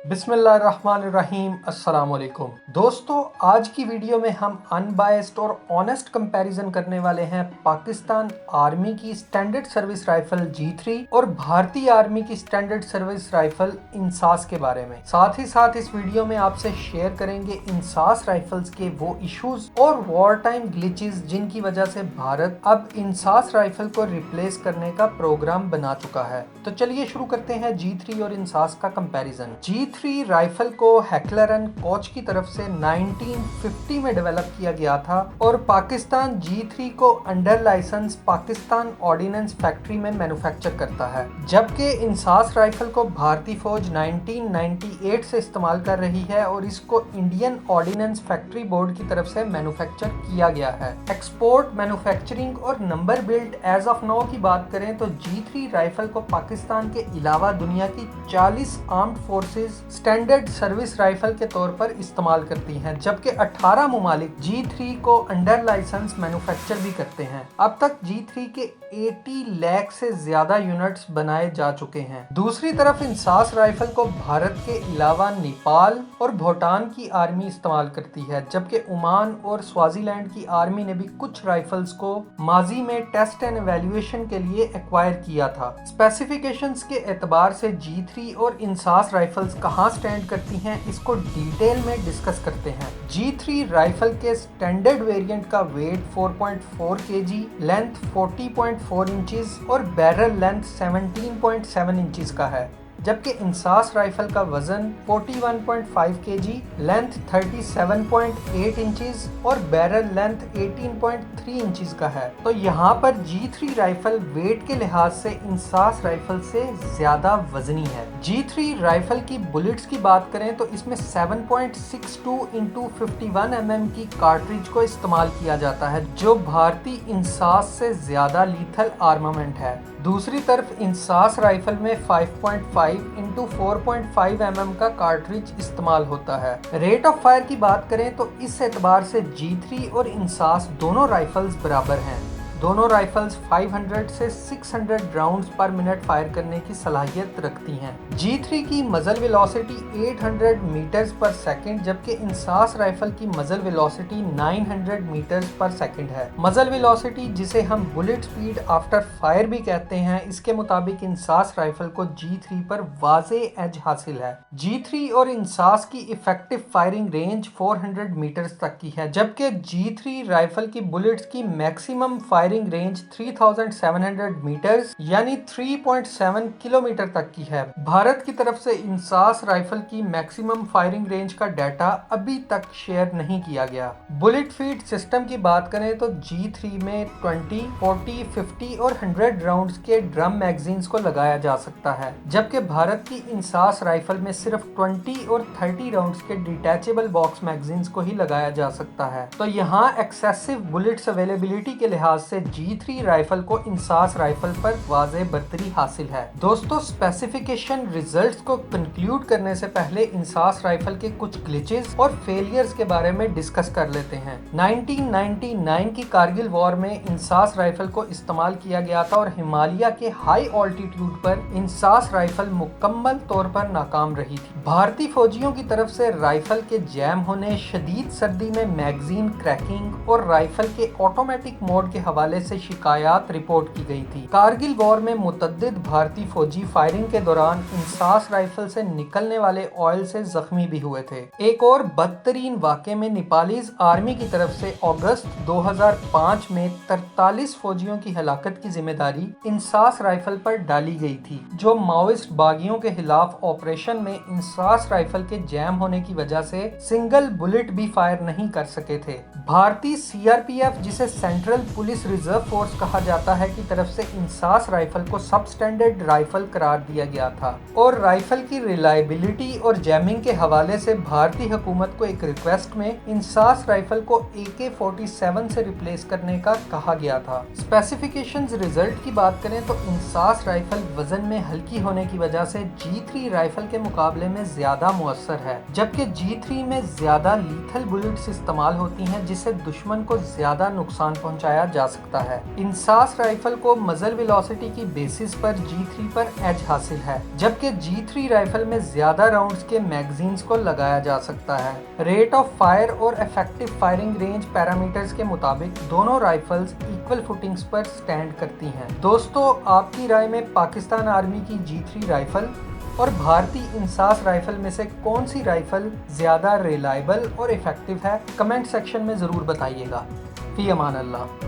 बिस्मिल्लाहिर्रहमानिर्रहीम। अस्सलाम वालेकुम दोस्तों, आज की वीडियो में हम अनबायस्ड और ऑनेस्ट कंपैरिजन करने वाले हैं पाकिस्तान आर्मी की स्टैंडर्ड सर्विस राइफल G3 और भारतीय आर्मी की स्टैंडर्ड सर्विस राइफल इंसास के बारे में। साथ ही साथ इस वीडियो में आपसे शेयर करेंगे इंसास राइफल्स के वो इश्यूज और वॉर टाइम ग्लिचेस जिनकी वजह से भारत अब इंसास राइफल को रिप्लेस करने का प्रोग्राम बना चुका है। तो चलिए शुरू करते हैं G3 और इंसास का कंपैरिजन। G3 राइफल को हेकलर एंड कोच की तरफ से 1950 में डेवलप किया गया था और पाकिस्तान G3 को under licence Pakistan ordnance factory में मैन्युफैक्चर करता है, जबकि इंसास राइफल को भारतीय फौज 1998 से इस्तेमाल कर रही है और इसको इंडियन ऑर्डिनेंस फैक्ट्री बोर्ड की तरफ से मैन्युफैक्चर किया गया है। एक्सपोर्ट, मैन्युफैक्चरिंग और number build as of now की बात करें तो G3 राइफल को पाकिस्तान के अलावा दुनिया की 40 armed forces standard service rifle के तौर पर इस्तेमाल करती हैं, जबकि 18 मुमालिक G3 को अंडर लाइसेंस मैन्युफैक्चर भी करते हैं। अब तक G3 के 80 लाख से ज्यादा यूनिट्स बनाए जा चुके हैं। दूसरी तरफ इंसास राइफल को भारत के अलावा नेपाल और भूटान की आर्मी इस्तेमाल करती है, जबकि ओमान और स्वाजीलैंड की आर्मी ने भी कुछ राइफल्स को माजी में टेस्ट एंड एवेल्युएशन के लिए एक्वायर किया था। स्पेसिफिकेशंस के एतबार से G3 और इंसास राइफल्स कहां स्टैंड करती हैं, इसको डिटेल में डिस्कस करते हैं। G3 राइफल के स्टैंडर्ड वेरिएंट का वेट 4.4 kg, लेंथ 40.4 इंचेस और बैरल लेंथ 17.7 इंचेस का है, जबकि इंसास राइफल का वजन 41.5 kg, लेंथ 37.8 इंचेस और बैरल लेंथ 18.3 इंचेस का है। तो यहाँ पर G3 राइफल वेट के लिहाज से इंसास राइफल से ज्यादा वजनी है। G3 राइफल की बुलेट्स की बात करें तो इसमें 7.62 × 51 mm की कार्ट्रिज को इस्तेमाल किया जाता है, जो भारतीय इंसास से ज्यादा लीथल आर्मामेंट है। दूसरी तरफ इंसास राइफल में 5.5 × 4.5 mm का कार्ट्रिज इस्तेमाल होता है। रेट ऑफ फायर की बात करें तो इस एतबार से G3 और इंसास दोनों राइफल्स बराबर हैं। दोनों राइफल्स 500 से 600 राउंड्स पर मिनट फायर करने की सलाहियत रखती हैं। G3 की मजल वेलोसिटी 800 मीटर्स पर सेकंड, जबकि इंसास राइफल की मजल वेलोसिटी 900 मीटर्स पर सेकंड है। मजल वेलोसिटी, जिसे हम बुलेट स्पीड आफ्टर फायर भी कहते हैं, इसके मुताबिक इंसास राइफल को G3 पर वाज़े एज हासिल है। G3 और इंसास की इफेक्टिव फायरिंग रेंज 400 मीटर्स तक की है, जबकि G3 राइफल की बुलेट्स की मैक्सिमम फायरिंग रेंज 3700 मीटर्स यानी 3.7 किलोमीटर तक की है। भारत की तरफ से इंसास राइफल की मैक्सिमम फायरिंग रेंज का डाटा अभी तक शेयर नहीं किया गया। बुलेट फीड सिस्टम की बात करें तो G3 में 20, 40, 50 और 100 राउंड्स के ड्रम मैगजीन्स को लगाया जा सकता है, जबकि भारत की इंसास राइफल में सिर्फ 20 और 30 राउंड्स के डिटैचेबल बॉक्स मैगजीन्स को ही लगाया जा सकता है। तो यहाँ एक्सेसिव बुलेट्स अवेलेबिलिटी के लिहाज से G3 राइफल को इंसास राइफल पर वाज़े बर्तरी हासिल है। दोस्तों, स्पेसिफिकेशन रिजल्ट्स को कंक्लूड करने से पहले इंसास राइफल के कुछ ग्लिचेस और फेलियर्स के बारे में डिस्कस कर लेते हैं। 1999 की कारगिल वॉर में इंसास राइफल को इस्तेमाल किया गया था और हिमालय के हाई ऑल्टीट्यूड पर इंसास राइफल मुकम्मल तौर पर नाकाम रही थी। भारतीय फौजियों की तरफ से राइफल के जैम होने, शदीद सर्दी में मैगजीन क्रैकिंग और राइफल के ऑटोमेटिक मोड के हवाले से शिकायत रिपोर्ट की गई थी। कारगिल वॉर में मुतद्दिद भारतीय फौजी फायरिंग के दौरान इंसास राइफल से निकलने वाले ऑयल से जख्मी भी हुए थे। एक और बदतरीन वाक़े में नेपालीज आर्मी की तरफ से अगस्त 2005 में 43 फौजियों की हलाकत की जिम्मेदारी इंसास राइफल पर डाली गई थी, जो माओइस्ट बागियों के खिलाफ ऑपरेशन में इंसास राइफल के जैम होने की वजह से सिंगल बुलेट भी फायर नहीं कर सके थे। भारतीय CRPF, जिसे सेंट्रल पुलिस रिजर्व फोर्स कहा जाता है, की तरफ से इंसास राइफल को सब स्टैंडर्ड राइफल करार दिया गया था और राइफल की रिलायबिलिटी और जैमिंग के हवाले से भारतीय हुकूमत को एक रिक्वेस्ट में इंसास राइफल को AK-47 से रिप्लेस करने का कहा गया था। स्पेसिफिकेशंस रिजल्ट की बात करें तो इंसास राइफल वजन में हल्की होने की वजह से G3 राइफल के मुकाबले में ज्यादा मुअस्सर है, जबकि G3 में ज्यादा लीथल बुलेट्स इस्तेमाल होती हैं, जिससे दुश्मन को ज्यादा नुकसान पहुंचाया जा सकता सकता है। इंसास राइफल को मजल वेलोसिटी की बेसिस पर G3 पर एज हासिल है, जबकि G3 राइफल में ज्यादा राउंड्स के मैगजीन्स को लगाया जा सकता है। रेट ऑफ फायर और इफेक्टिव फायरिंग रेंज पैरामीटर्स के मुताबिक दोनों राइफल्स इक्वल फुटिंग्स पर स्टैंड करती हैं। दोस्तों, आपकी राय में पाकिस्तान आर्मी की G3 राइफल और भारतीय इंसास राइफल में से कौन सी राइफल ज़्यादा रिलायबल और इफ़ेक्टिव है? कमेंट सेक्शन में ज़रूर बताइएगा। फ़ी अमान अल्लाह।